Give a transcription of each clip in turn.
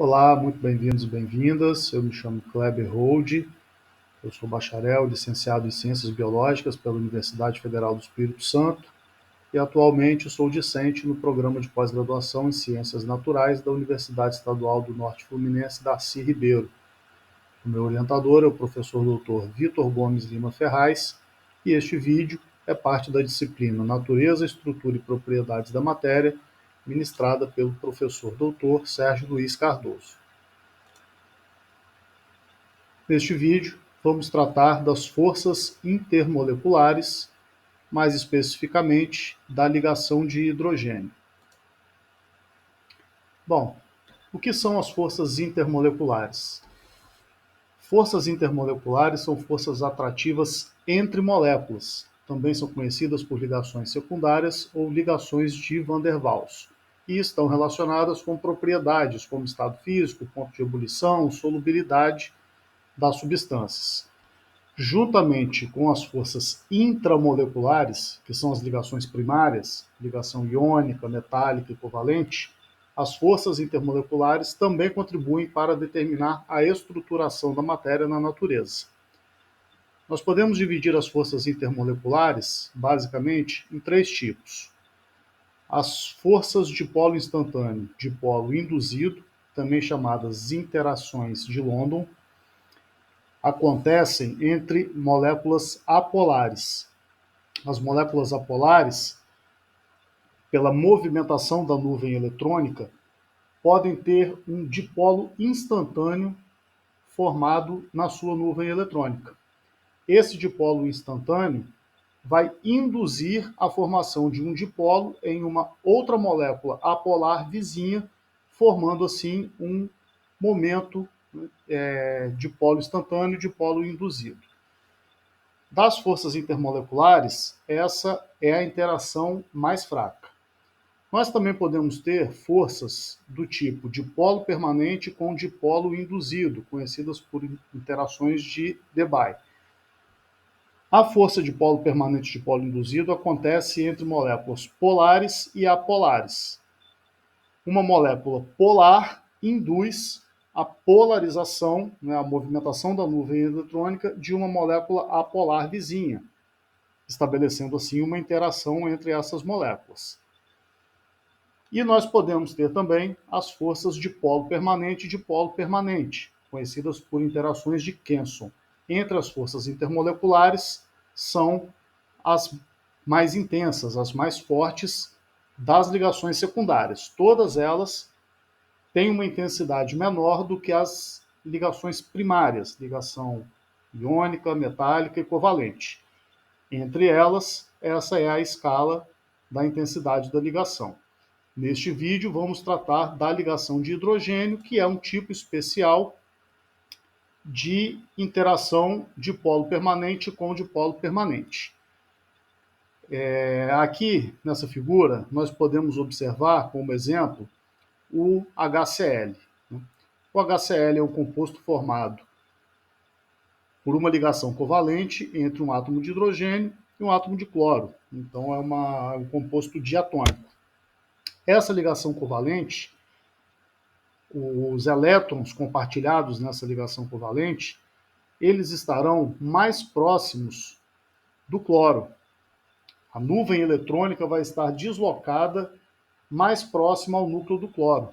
Olá, muito bem-vindos e bem-vindas. Eu me chamo Kleber Hold, eu sou bacharel, licenciado em Ciências Biológicas pela Universidade Federal do Espírito Santo e atualmente sou discente no programa de pós-graduação em Ciências Naturais da Universidade Estadual do Norte Fluminense, Darcy Ribeiro. O meu orientador é o professor Dr. Vitor Gomes Lima Ferraz e este vídeo é parte da disciplina Natureza, Estrutura e Propriedades da Matéria, ministrada pelo professor Dr. Sérgio Luiz Cardoso. Neste vídeo, vamos tratar das forças intermoleculares, mais especificamente da ligação de hidrogênio. Bom, o que são as forças intermoleculares? Forças intermoleculares são forças atrativas entre moléculas. Também são conhecidas por ligações secundárias ou ligações de Van der Waals, e estão relacionadas com propriedades como estado físico, ponto de ebulição, solubilidade das substâncias. Juntamente com as forças intramoleculares, que são as ligações primárias, ligação iônica, metálica e covalente, as forças intermoleculares também contribuem para determinar a estruturação da matéria na natureza. Nós podemos dividir as forças intermoleculares, basicamente, em três tipos. As forças de polo instantâneo, de polo induzido, também chamadas interações de London, acontecem entre moléculas apolares. As moléculas apolares, pela movimentação da nuvem eletrônica, podem ter um dipolo instantâneo formado na sua nuvem eletrônica. Esse dipolo instantâneo vai induzir a formação de um dipolo em uma outra molécula apolar vizinha, formando assim um momento dipolo instantâneo e dipolo induzido. Das forças intermoleculares, essa é a interação mais fraca. Nós também podemos ter forças do tipo dipolo permanente com dipolo induzido, conhecidas por interações de Debye. A força de polo permanente e dipolo induzido acontece entre moléculas polares e apolares. Uma molécula polar induz a polarização, a movimentação da nuvem eletrônica de uma molécula apolar vizinha, estabelecendo assim uma interação entre essas moléculas. E nós podemos ter também as forças de polo permanente e de polo permanente, conhecidas por interações de Kenson. Entre as forças intermoleculares são as mais intensas, as mais fortes das ligações secundárias. Todas elas têm uma intensidade menor do que as ligações primárias, ligação iônica, metálica e covalente. Entre elas, essa é a escala da intensidade da ligação. Neste vídeo, vamos tratar da ligação de hidrogênio, que é um tipo especial de interação de polo permanente com dipolo permanente. Aqui, nessa figura, nós podemos observar, como exemplo, o HCl. O HCl é um composto formado por uma ligação covalente entre um átomo de hidrogênio e um átomo de cloro. Então, é um composto diatônico. Essa ligação covalente, os elétrons compartilhados nessa ligação covalente, eles estarão mais próximos do cloro. A nuvem eletrônica vai estar deslocada mais próxima ao núcleo do cloro.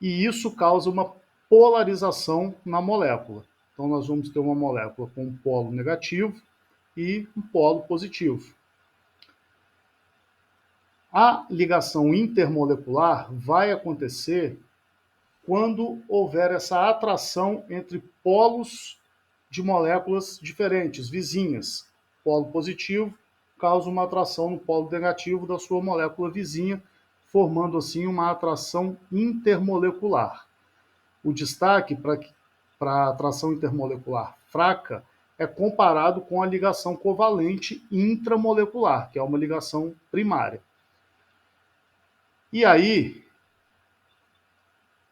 E isso causa uma polarização na molécula. Então, nós vamos ter uma molécula com um polo negativo e um polo positivo. A ligação intermolecular vai acontecer quando houver essa atração entre polos de moléculas diferentes, vizinhas. Polo positivo causa uma atração no polo negativo da sua molécula vizinha, formando assim uma atração intermolecular. O destaque para a atração intermolecular fraca é comparado com a ligação covalente intramolecular, que é uma ligação primária. E aí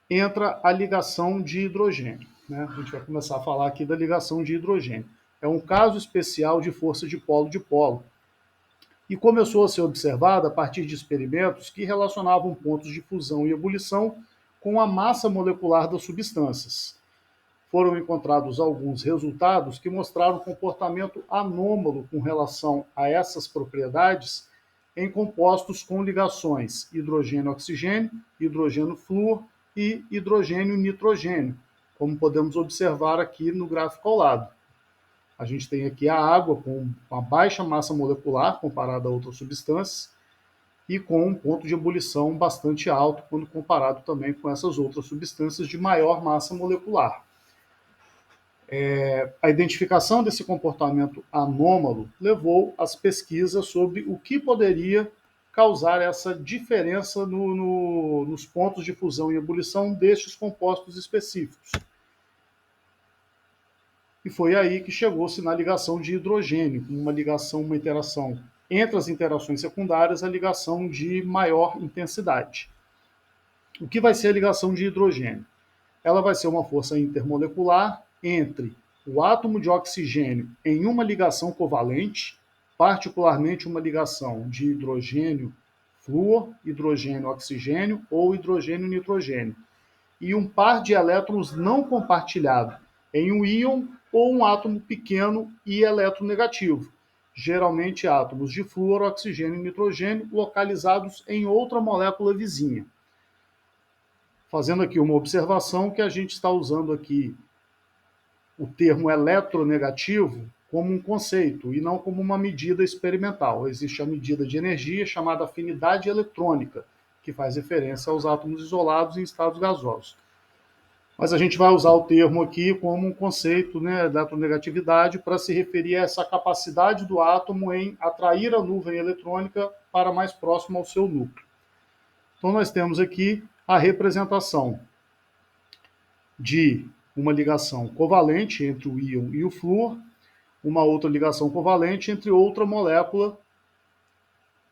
entra a ligação de hidrogênio. A gente vai começar a falar aqui da ligação de hidrogênio. É um caso especial de força de polo, e começou a ser observada a partir de experimentos que relacionavam pontos de fusão e ebulição com a massa molecular das substâncias. Foram encontrados alguns resultados que mostraram comportamento anômalo com relação a essas propriedades em compostos com ligações hidrogênio-oxigênio, hidrogênio-flúor e hidrogênio-nitrogênio, como podemos observar aqui no gráfico ao lado. A gente tem aqui a água com uma baixa massa molecular comparada a outras substâncias e com um ponto de ebulição bastante alto quando comparado também com essas outras substâncias de maior massa molecular. A identificação desse comportamento anômalo levou às pesquisas sobre o que poderia causar essa diferença nos pontos de fusão e ebulição destes compostos específicos. E foi aí que chegou-se na ligação de hidrogênio, uma interação entre as interações secundárias, a ligação de maior intensidade. O que vai ser a ligação de hidrogênio? Ela vai ser uma força intermolecular entre o átomo de oxigênio em uma ligação covalente, particularmente uma ligação de hidrogênio-flúor, hidrogênio-oxigênio ou hidrogênio-nitrogênio, e um par de elétrons não compartilhado em um íon ou um átomo pequeno e eletronegativo, geralmente átomos de flúor, oxigênio e nitrogênio localizados em outra molécula vizinha. Fazendo aqui uma observação que a gente está usando aqui o termo eletronegativo como um conceito e não como uma medida experimental. Existe a medida de energia chamada afinidade eletrônica, que faz referência aos átomos isolados em estados gasosos. Mas a gente vai usar o termo aqui como um conceito, né, eletronegatividade, para se referir a essa capacidade do átomo em atrair a nuvem eletrônica para mais próximo ao seu núcleo. Então nós temos aqui a representação de uma ligação covalente entre o íon e o flúor, uma outra ligação covalente entre outra molécula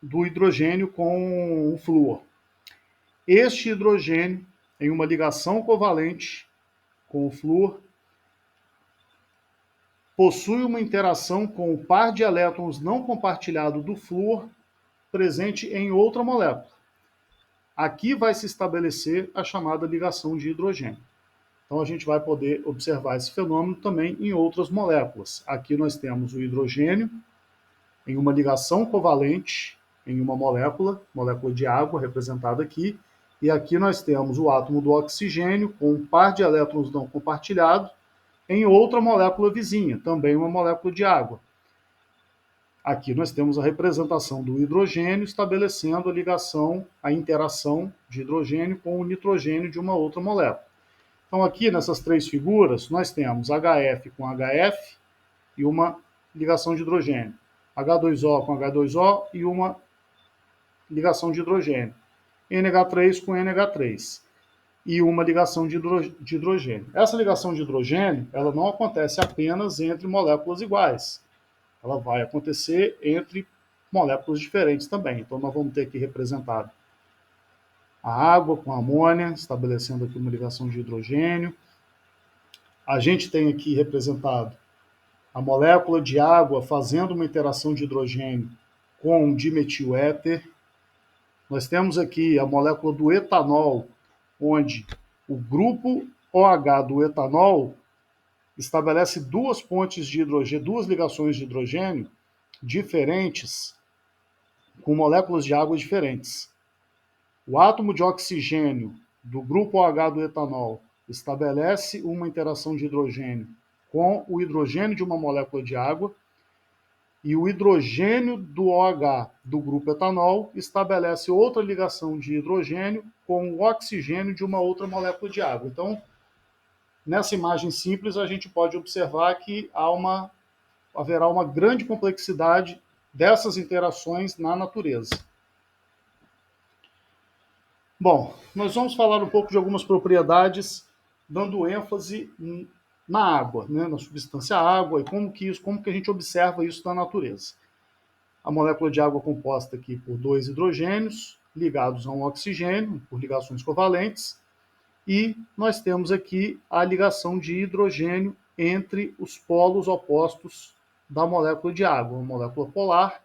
do hidrogênio com o flúor. Este hidrogênio, em uma ligação covalente com o flúor, possui uma interação com o par de elétrons não compartilhado do flúor presente em outra molécula. Aqui vai se estabelecer a chamada ligação de hidrogênio. Então a gente vai poder observar esse fenômeno também em outras moléculas. Aqui nós temos o hidrogênio em uma ligação covalente em uma molécula de água representada aqui, e aqui nós temos o átomo do oxigênio com um par de elétrons não compartilhado em outra molécula vizinha, também uma molécula de água. Aqui nós temos a representação do hidrogênio estabelecendo a ligação, a interação de hidrogênio com o nitrogênio de uma outra molécula. Então aqui nessas três figuras nós temos HF com HF e uma ligação de hidrogênio, H2O com H2O e uma ligação de hidrogênio, NH3 com NH3 e uma ligação de hidrogênio. Essa ligação de hidrogênio ela não acontece apenas entre moléculas iguais, ela vai acontecer entre moléculas diferentes também. Então nós vamos ter aqui representado a água com a amônia, estabelecendo aqui uma ligação de hidrogênio. A gente tem aqui representado a molécula de água fazendo uma interação de hidrogênio com dimetiléter. Nós temos aqui a molécula do etanol, onde o grupo OH do etanol estabelece duas pontes de hidrogênio, duas ligações de hidrogênio diferentes, com moléculas de água diferentes. O átomo de oxigênio do grupo OH do etanol estabelece uma interação de hidrogênio com o hidrogênio de uma molécula de água, e o hidrogênio do OH do grupo etanol estabelece outra ligação de hidrogênio com o oxigênio de uma outra molécula de água. Então, nessa imagem simples, a gente pode observar que haverá uma grande complexidade dessas interações na natureza. Bom, nós vamos falar um pouco de algumas propriedades, dando ênfase na água, né, na substância água, e como que a gente observa isso na natureza. A molécula de água é composta aqui por dois hidrogênios ligados a um oxigênio, por ligações covalentes, e nós temos aqui a ligação de hidrogênio entre os polos opostos da molécula de água, uma molécula polar,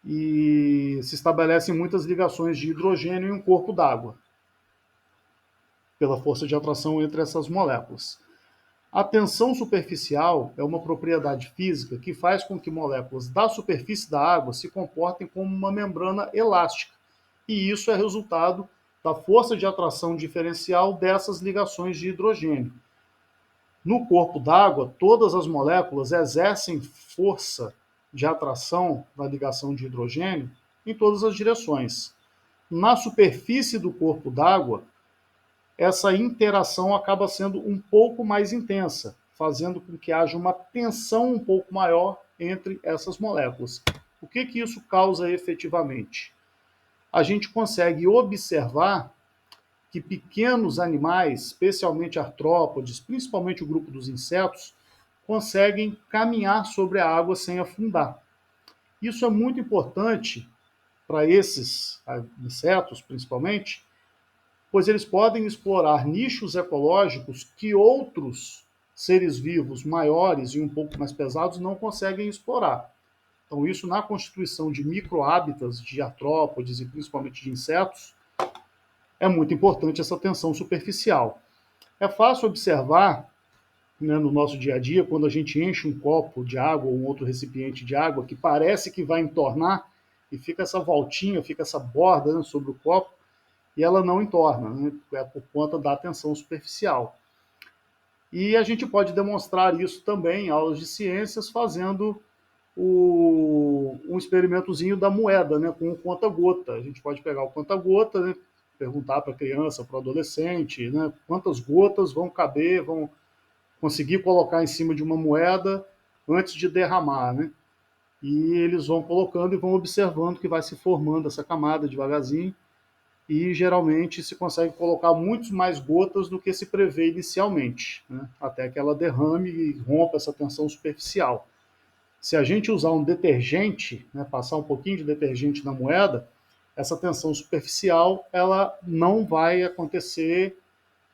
e se estabelecem muitas ligações de hidrogênio em um corpo d'água. pela força de atração entre essas moléculas. A tensão superficial é uma propriedade física que faz com que moléculas da superfície da água se comportem como uma membrana elástica, e isso é resultado da força de atração diferencial dessas ligações de hidrogênio. No corpo d'água, todas as moléculas exercem força de atração na ligação de hidrogênio em todas as direções. Na superfície do corpo d'água, essa interação acaba sendo um pouco mais intensa, fazendo com que haja uma tensão um pouco maior entre essas moléculas. O que isso causa efetivamente? A gente consegue observar que pequenos animais, especialmente artrópodes, principalmente o grupo dos insetos, conseguem caminhar sobre a água sem afundar. Isso é muito importante para esses insetos, principalmente, pois eles podem explorar nichos ecológicos que outros seres vivos maiores e um pouco mais pesados não conseguem explorar. Então, isso na constituição de microhábitats de artrópodes e principalmente de insetos, é muito importante essa tensão superficial. É fácil observar, né, no nosso dia a dia, quando a gente enche um copo de água ou um outro recipiente de água que parece que vai entornar e fica essa voltinha, fica essa borda, né, sobre o copo, e ela não entorna, né, é por conta da tensão superficial. E a gente pode demonstrar isso também em aulas de ciências fazendo um experimentozinho da moeda, né, com o conta-gota. A gente pode pegar o conta-gota, né, perguntar para a criança, para o adolescente, né, quantas gotas vão caber, vão conseguir colocar em cima de uma moeda antes de derramar, né? E eles vão colocando e vão observando que vai se formando essa camada devagarzinho e geralmente se consegue colocar muitos mais gotas do que se prevê inicialmente, né? Até que ela derrame e rompa essa tensão superficial. Se a gente usar um detergente, né, passar um pouquinho de detergente na moeda, essa tensão superficial ela não vai acontecer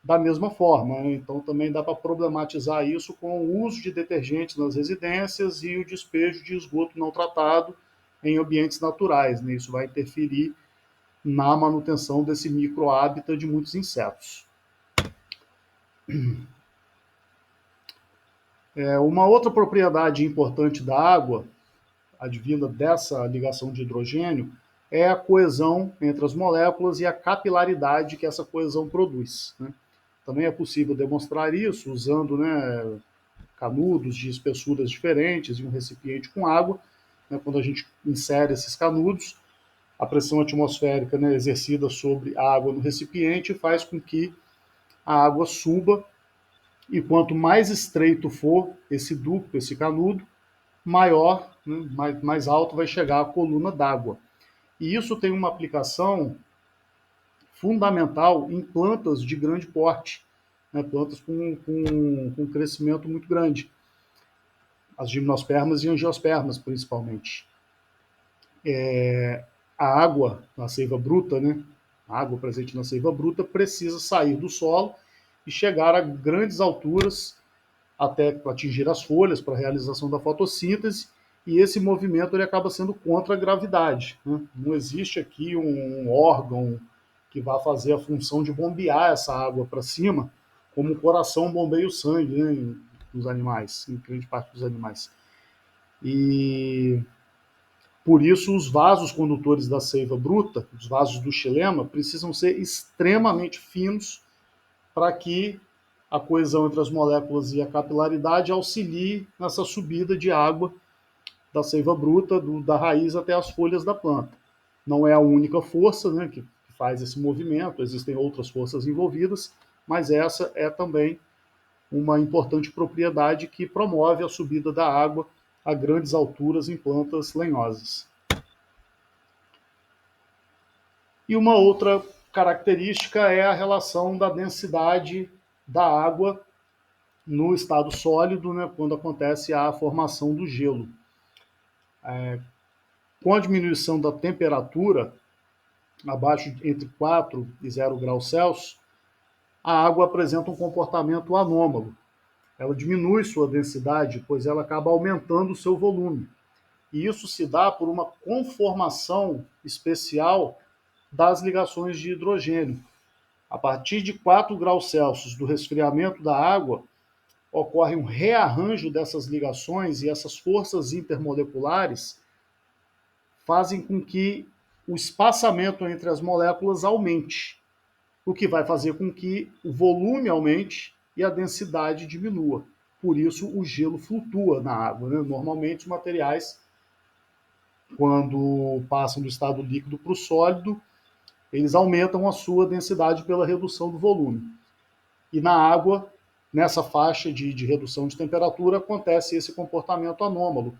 da mesma forma, né? Então também dá para problematizar isso com o uso de detergentes nas residências e o despejo de esgoto não tratado em ambientes naturais, né? Isso vai interferir na manutenção desse microhábitat de muitos insetos. Uma outra propriedade importante da água, advinda dessa ligação de hidrogênio, é a coesão entre as moléculas e a capilaridade que essa coesão produz, né? Também é possível demonstrar isso usando, né, canudos de espessuras diferentes e um recipiente com água. Né, quando a gente insere esses canudos, a pressão atmosférica, né, exercida sobre a água no recipiente faz com que a água suba, e quanto mais estreito for esse ducto, esse canudo, maior, né, mais alto vai chegar a coluna d'água. E isso tem uma aplicação fundamental em plantas de grande porte, né, plantas com crescimento muito grande, as gimnospermas e angiospermas principalmente. A água na seiva bruta, né, a água presente na seiva bruta precisa sair do solo e chegar a grandes alturas até atingir as folhas para a realização da fotossíntese, e esse movimento ele acaba sendo contra a gravidade, né? Não existe aqui um órgão que vá fazer a função de bombear essa água para cima, como o coração bombeia o sangue, né, nos animais, em grande parte dos animais. E por isso os vasos condutores da seiva bruta, os vasos do xilema, precisam ser extremamente finos para que a coesão entre as moléculas e a capilaridade auxilie nessa subida de água da seiva bruta, da raiz até as folhas da planta. Não é a única força, né, que faz esse movimento, existem outras forças envolvidas, mas essa é também uma importante propriedade que promove a subida da água a grandes alturas em plantas lenhosas. E uma outra característica é a relação da densidade da água no estado sólido, né, quando acontece a formação do gelo. Com a diminuição da temperatura, abaixo entre 4 e 0 graus Celsius, a água apresenta um comportamento anômalo. Ela diminui sua densidade, pois ela acaba aumentando o seu volume. E isso se dá por uma conformação especial das ligações de hidrogênio. A partir de 4 graus Celsius do resfriamento da água, ocorre um rearranjo dessas ligações e essas forças intermoleculares fazem com que o espaçamento entre as moléculas aumente, o que vai fazer com que o volume aumente e a densidade diminua. Por isso, o gelo flutua na água. Né? Normalmente, os materiais, quando passam do estado líquido para o sólido, eles aumentam a sua densidade pela redução do volume. E na água, nessa faixa de redução de temperatura, acontece esse comportamento anômalo.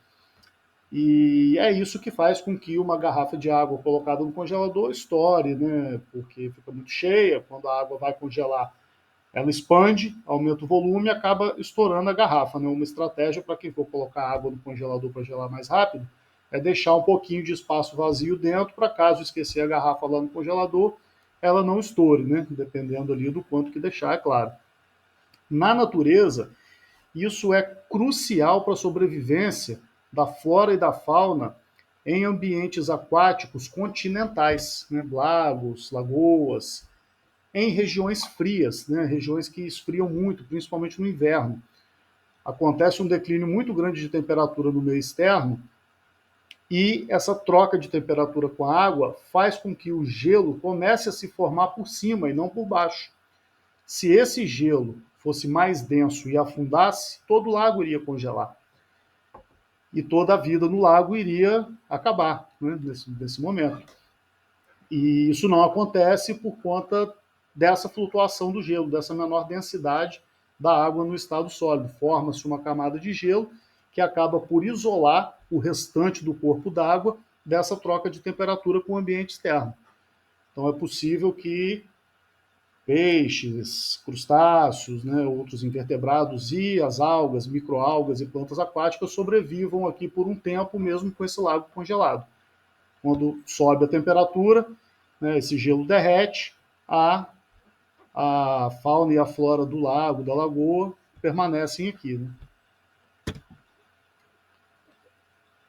E é isso que faz com que uma garrafa de água colocada no congelador estoure, né? Porque fica muito cheia, quando a água vai congelar, ela expande, aumenta o volume e acaba estourando a garrafa. Né? Uma estratégia para quem for colocar água no congelador para gelar mais rápido é deixar um pouquinho de espaço vazio dentro, para caso esquecer a garrafa lá no congelador, ela não estoure, né? Dependendo ali do quanto que deixar, é claro. Na natureza, isso é crucial para a sobrevivência da flora e da fauna em ambientes aquáticos continentais, né? Lagos, lagoas, em regiões frias, né? Regiões que esfriam muito, principalmente no inverno. Acontece um declínio muito grande de temperatura no meio externo e essa troca de temperatura com a água faz com que o gelo comece a se formar por cima e não por baixo. Se esse gelo fosse mais denso e afundasse, todo o lago iria congelar. E toda a vida no lago iria acabar, né, nesse momento. E isso não acontece por conta dessa flutuação do gelo, dessa menor densidade da água no estado sólido. Forma-se uma camada de gelo que acaba por isolar o restante do corpo d'água dessa troca de temperatura com o ambiente externo. Então é possível que peixes, crustáceos, né, outros invertebrados e as algas, microalgas e plantas aquáticas sobrevivam aqui por um tempo mesmo com esse lago congelado. Quando sobe a temperatura, né, esse gelo derrete, a fauna e a flora do lago, da lagoa, permanecem aqui. Né?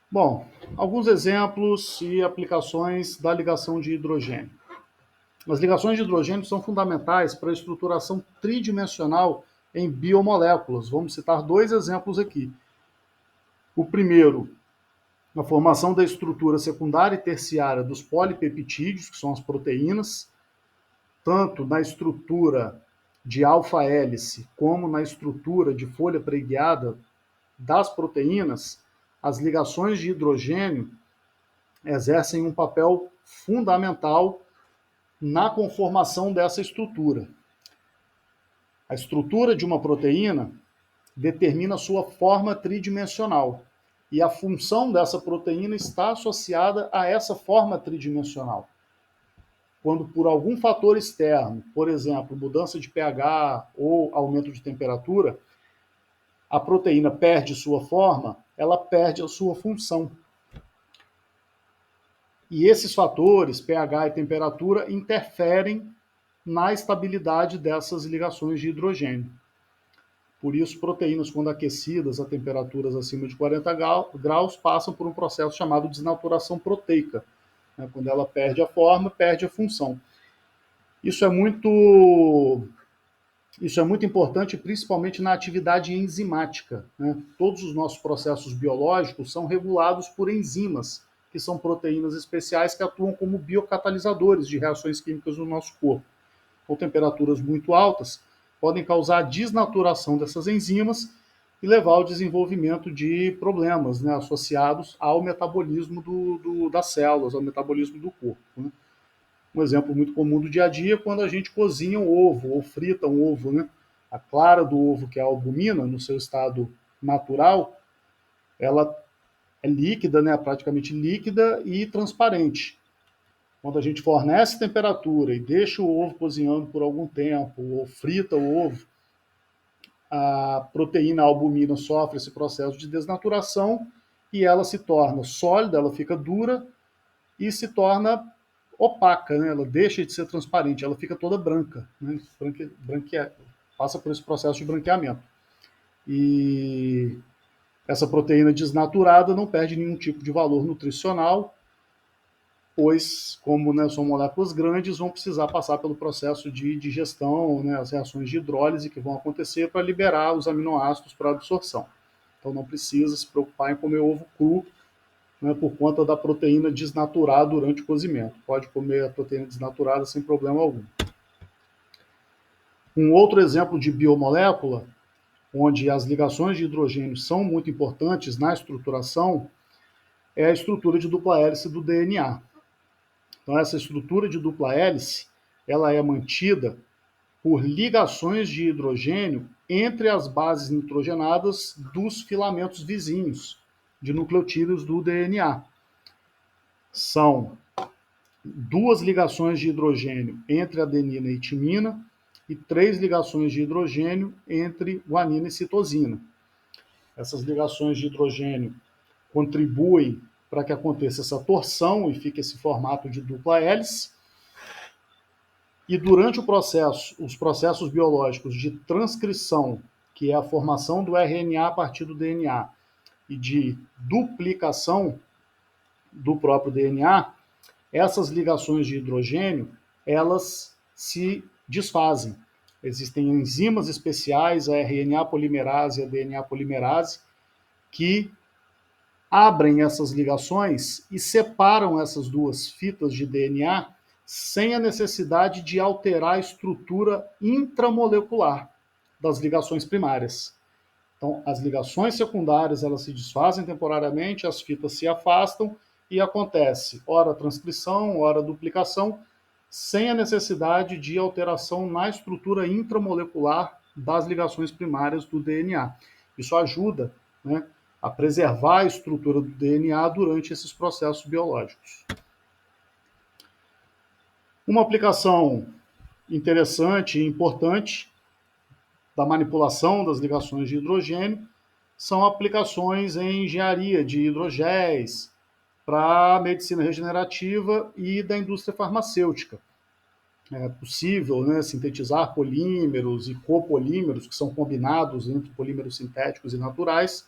Bom, alguns exemplos e aplicações da ligação de hidrogênio. As ligações de hidrogênio são fundamentais para a estruturação tridimensional em biomoléculas. Vamos citar dois exemplos aqui. O primeiro, a formação da estrutura secundária e terciária dos polipeptídeos, que são as proteínas, tanto na estrutura de alfa-hélice como na estrutura de folha preguiada das proteínas, as ligações de hidrogênio exercem um papel fundamental na conformação dessa estrutura. A estrutura de uma proteína determina sua forma tridimensional e a função dessa proteína está associada a essa forma tridimensional. Quando por algum fator externo, por exemplo, mudança de pH ou aumento de temperatura, a proteína perde sua forma, ela perde a sua função. E esses fatores, pH e temperatura, interferem na estabilidade dessas ligações de hidrogênio. Por isso, proteínas, quando aquecidas a temperaturas acima de 40 graus, passam por um processo chamado desnaturação proteica. Quando ela perde a forma, perde a função. Isso é muito importante, principalmente na atividade enzimática. Né? Todos os nossos processos biológicos são regulados por enzimas, que são proteínas especiais que atuam como biocatalisadores de reações químicas no nosso corpo. Com temperaturas muito altas, podem causar a desnaturação dessas enzimas e levar ao desenvolvimento de problemas, né, associados ao metabolismo das células, ao metabolismo do corpo. Né? Um exemplo muito comum do dia a dia é quando a gente cozinha um ovo ou frita um ovo. Né? A clara do ovo, que é a albumina, no seu estado natural, ela é líquida, né, praticamente líquida e transparente. Quando a gente fornece temperatura e deixa o ovo cozinhando por algum tempo, ou frita o ovo, a proteína albumina sofre esse processo de desnaturação e ela se torna sólida, ela fica dura e se torna opaca, né? Ela deixa de ser transparente, ela fica toda branca, né? Passa por esse processo de branqueamento. E essa proteína desnaturada não perde nenhum tipo de valor nutricional. depois, como, né, são moléculas grandes, vão precisar passar pelo processo de digestão, né, as reações de hidrólise que vão acontecer para liberar os aminoácidos para absorção. Então não precisa se preocupar em comer ovo cru, né, por conta da proteína desnaturar durante o cozimento. Pode comer a proteína desnaturada sem problema algum. Um outro exemplo de biomolécula, onde as ligações de hidrogênio são muito importantes na estruturação, é a estrutura de dupla hélice do DNA. Então, essa estrutura de dupla hélice, ela é mantida por ligações de hidrogênio entre as bases nitrogenadas dos filamentos vizinhos de nucleotídeos do DNA. São duas ligações de hidrogênio entre adenina e timina e 3 ligações de hidrogênio entre guanina e citosina. Essas ligações de hidrogênio contribuem para que aconteça essa torção e fique esse formato de dupla hélice. E durante os processos biológicos de transcrição, que é a formação do RNA a partir do DNA, e de duplicação do próprio DNA, essas ligações de hidrogênio, elas se desfazem. Existem enzimas especiais, a RNA polimerase e a DNA polimerase, que abrem essas ligações e separam essas duas fitas de DNA sem a necessidade de alterar a estrutura intramolecular das ligações primárias. Então, as ligações secundárias elas se desfazem temporariamente, as fitas se afastam e acontece ora transcrição, ora duplicação, sem a necessidade de alteração na estrutura intramolecular das ligações primárias do DNA. Isso ajuda, né, a preservar a estrutura do DNA durante esses processos biológicos. Uma aplicação interessante e importante da manipulação das ligações de hidrogênio são aplicações em engenharia de hidrogéis, para a medicina regenerativa e da indústria farmacêutica. É possível, né, sintetizar polímeros e copolímeros, que são combinados entre polímeros sintéticos e naturais,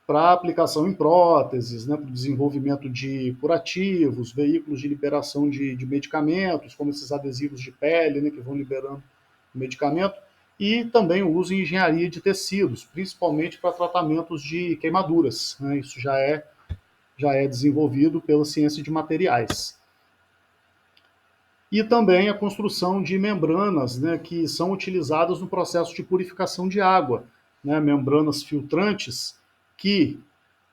para aplicação em próteses, né, para o desenvolvimento de curativos, veículos de liberação de medicamentos, como esses adesivos de pele, né, que vão liberando o medicamento, e também o uso em engenharia de tecidos, principalmente para tratamentos de queimaduras. Né, isso já é desenvolvido pela ciência de materiais. E também a construção de membranas, né, que são utilizadas no processo de purificação de água, né, membranas filtrantes que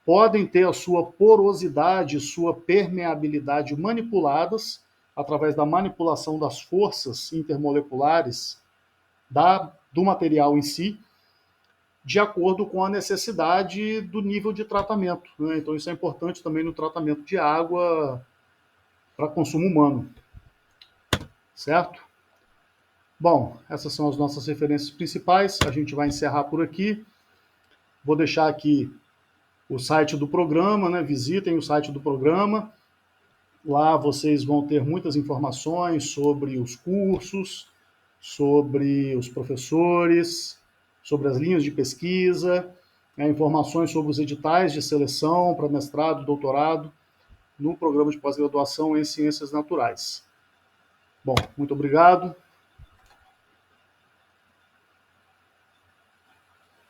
podem ter a sua porosidade, sua permeabilidade manipuladas através da manipulação das forças intermoleculares do material em si, de acordo com a necessidade do nível de tratamento. Né? Então isso é importante também no tratamento de água para consumo humano. Certo? Bom, essas são as nossas referências principais. A gente vai encerrar por aqui. Vou deixar aqui o site do programa, né? Visitem o site do programa. Lá vocês vão ter muitas informações sobre os cursos, sobre os professores, sobre as linhas de pesquisa, né? Informações sobre os editais de seleção para mestrado, doutorado, no programa de pós-graduação em Ciências Naturais. Bom, muito obrigado.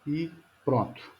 E pronto.